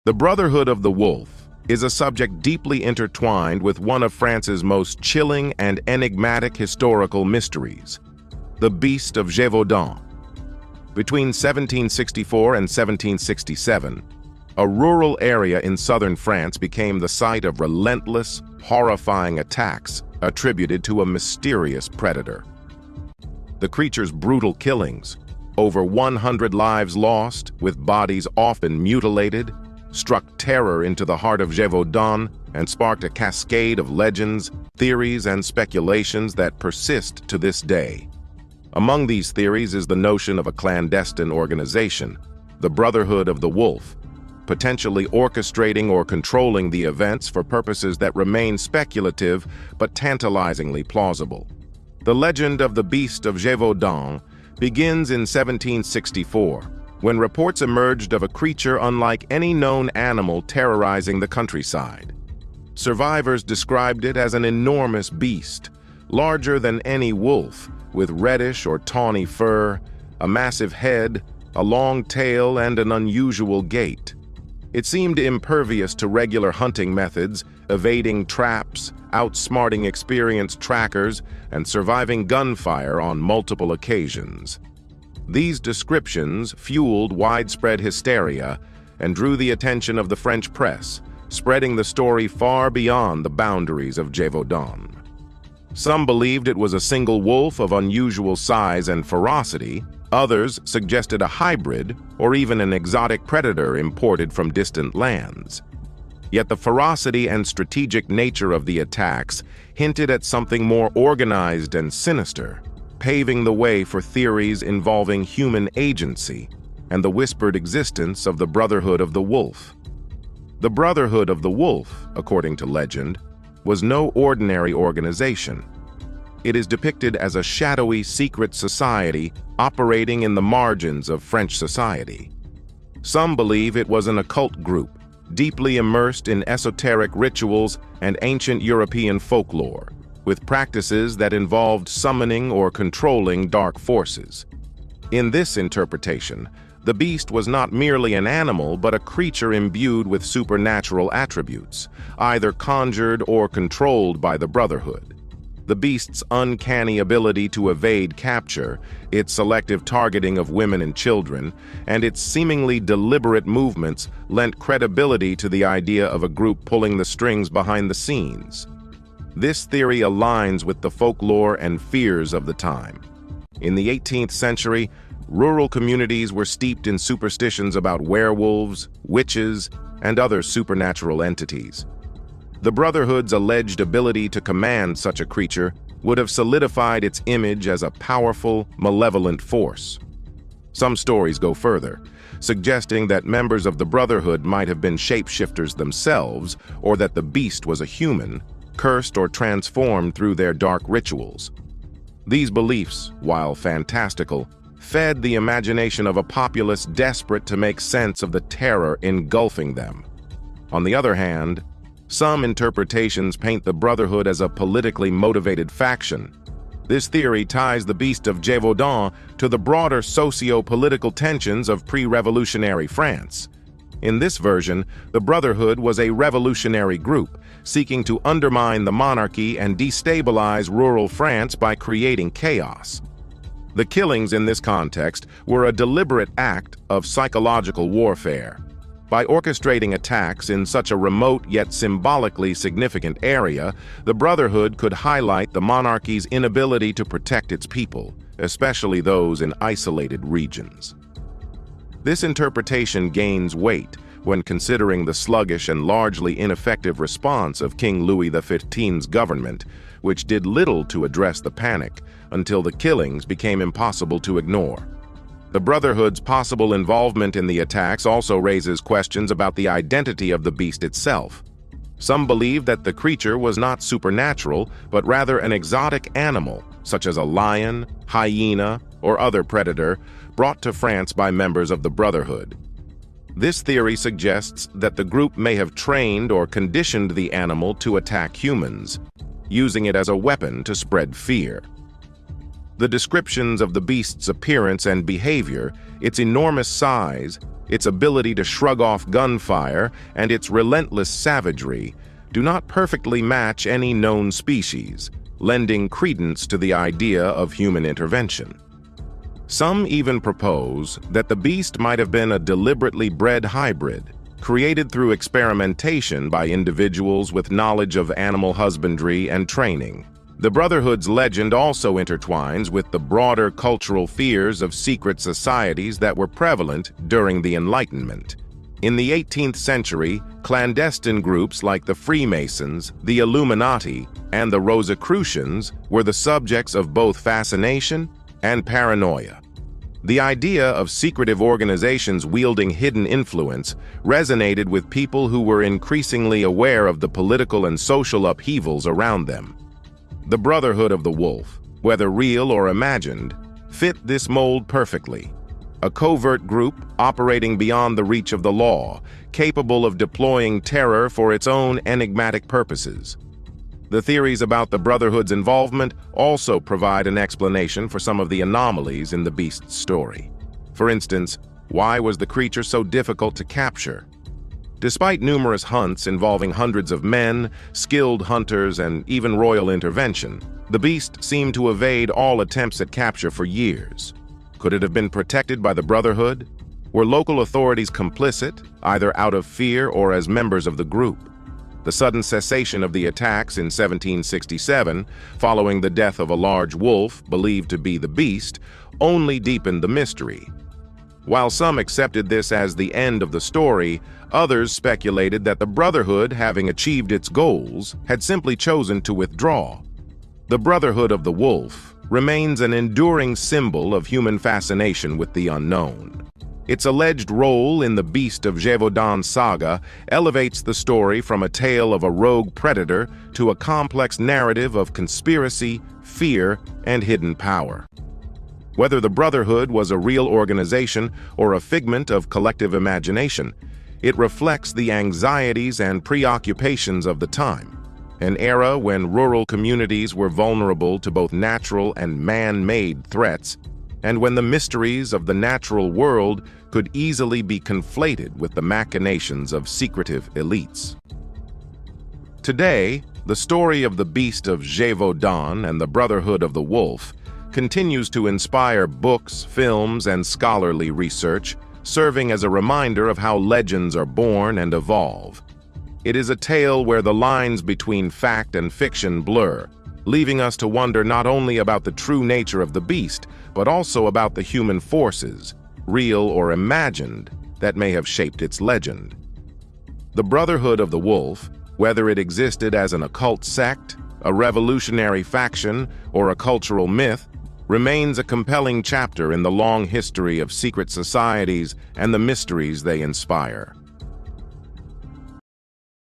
The Brotherhood of the Wolf is a subject deeply intertwined with one of France's most chilling and enigmatic historical mysteries, the Beast of Gévaudan. Between 1764 and 1767, a rural area in southern France became the site of relentless, horrifying attacks attributed to a mysterious predator. The creature's brutal killings, over 100 lives lost, with bodies often mutilated, struck terror into the heart of Gevaudan and sparked a cascade of legends, theories, and speculations that persist to this day. Among these theories is the notion of a clandestine organization, the Brotherhood of the Wolf, potentially orchestrating or controlling the events for purposes that remain speculative but tantalizingly plausible. The legend of the Beast of Gévaudan begins in 1764, when reports emerged of a creature unlike any known animal terrorizing the countryside. Survivors described it as an enormous beast, larger than any wolf, with reddish or tawny fur, a massive head, a long tail, and an unusual gait. It seemed impervious to regular hunting methods, evading traps, outsmarting experienced trackers, and surviving gunfire on multiple occasions. These descriptions fueled widespread hysteria and drew the attention of the French press, spreading the story far beyond the boundaries of Gevaudan. Some believed it was a single wolf of unusual size and ferocity. Others suggested a hybrid or even an exotic predator imported from distant lands. Yet the ferocity and strategic nature of the attacks hinted at something more organized and sinister, paving the way for theories involving human agency and the whispered existence of the Brotherhood of the Wolf. The Brotherhood of the Wolf, according to legend, was no ordinary organization. It is depicted as a shadowy secret society operating in the margins of French society. Some believe it was an occult group, deeply immersed in esoteric rituals and ancient European folklore, with practices that involved summoning or controlling dark forces. In this interpretation, the beast was not merely an animal but a creature imbued with supernatural attributes, either conjured or controlled by the Brotherhood. The beast's uncanny ability to evade capture, its selective targeting of women and children, and its seemingly deliberate movements lent credibility to the idea of a group pulling the strings behind the scenes. This theory aligns with the folklore and fears of the time. In the 18th century, rural communities were steeped in superstitions about werewolves, witches, and other supernatural entities. The Brotherhood's alleged ability to command such a creature would have solidified its image as a powerful, malevolent force. Some stories go further, suggesting that members of the Brotherhood might have been shapeshifters themselves, or that the beast was a human, cursed or transformed through their dark rituals. These beliefs, while fantastical, fed the imagination of a populace desperate to make sense of the terror engulfing them. On the other hand, some interpretations paint the Brotherhood as a politically motivated faction. This theory ties the Beast of Gévaudan to the broader socio-political tensions of pre-revolutionary France. In this version, the Brotherhood was a revolutionary group seeking to undermine the monarchy and destabilize rural France by creating chaos. The killings in this context were a deliberate act of psychological warfare. By orchestrating attacks in such a remote yet symbolically significant area, the Brotherhood could highlight the monarchy's inability to protect its people, especially those in isolated regions. This interpretation gains weight when considering the sluggish and largely ineffective response of King Louis XV's government, which did little to address the panic until the killings became impossible to ignore. The Brotherhood's possible involvement in the attacks also raises questions about the identity of the beast itself. Some believe that the creature was not supernatural, but rather an exotic animal, such as a lion, hyena, or other predator, brought to France by members of the Brotherhood. This theory suggests that the group may have trained or conditioned the animal to attack humans, using it as a weapon to spread fear. The descriptions of the beast's appearance and behavior, its enormous size, its ability to shrug off gunfire, and its relentless savagery do not perfectly match any known species, lending credence to the idea of human intervention. Some even propose that the beast might have been a deliberately bred hybrid, created through experimentation by individuals with knowledge of animal husbandry and training. The Brotherhood's legend also intertwines with the broader cultural fears of secret societies that were prevalent during the Enlightenment. In the 18th century, clandestine groups like the Freemasons, the Illuminati, and the Rosicrucians were the subjects of both fascination and paranoia. The idea of secretive organizations wielding hidden influence resonated with people who were increasingly aware of the political and social upheavals around them. The Brotherhood of the Wolf, whether real or imagined, fit this mold perfectly. A covert group operating beyond the reach of the law, capable of deploying terror for its own enigmatic purposes. The theories about the Brotherhood's involvement also provide an explanation for some of the anomalies in the beast's story. For instance, why was the creature so difficult to capture? Despite numerous hunts involving hundreds of men, skilled hunters, and even royal intervention, the beast seemed to evade all attempts at capture for years. Could it have been protected by the Brotherhood? Were local authorities complicit, either out of fear or as members of the group? The sudden cessation of the attacks in 1767, following the death of a large wolf believed to be the beast, only deepened the mystery. While some accepted this as the end of the story, others speculated that the Brotherhood, having achieved its goals, had simply chosen to withdraw. The Brotherhood of the Wolf remains an enduring symbol of human fascination with the unknown. Its alleged role in the Beast of Gévaudan saga elevates the story from a tale of a rogue predator to a complex narrative of conspiracy, fear, and hidden power. Whether the Brotherhood was a real organization or a figment of collective imagination, it reflects the anxieties and preoccupations of the time, an era when rural communities were vulnerable to both natural and man-made threats, and when the mysteries of the natural world could easily be conflated with the machinations of secretive elites. Today, the story of the Beast of Gévaudan and the Brotherhood of the Wolf continues to inspire books, films, and scholarly research, serving as a reminder of how legends are born and evolve. It is a tale where the lines between fact and fiction blur, leaving us to wonder not only about the true nature of the beast, but also about the human forces, real or imagined, that may have shaped its legend. The Brotherhood of the Wolf, whether it existed as an occult sect, a revolutionary faction, or a cultural myth, remains a compelling chapter in the long history of secret societies and the mysteries they inspire.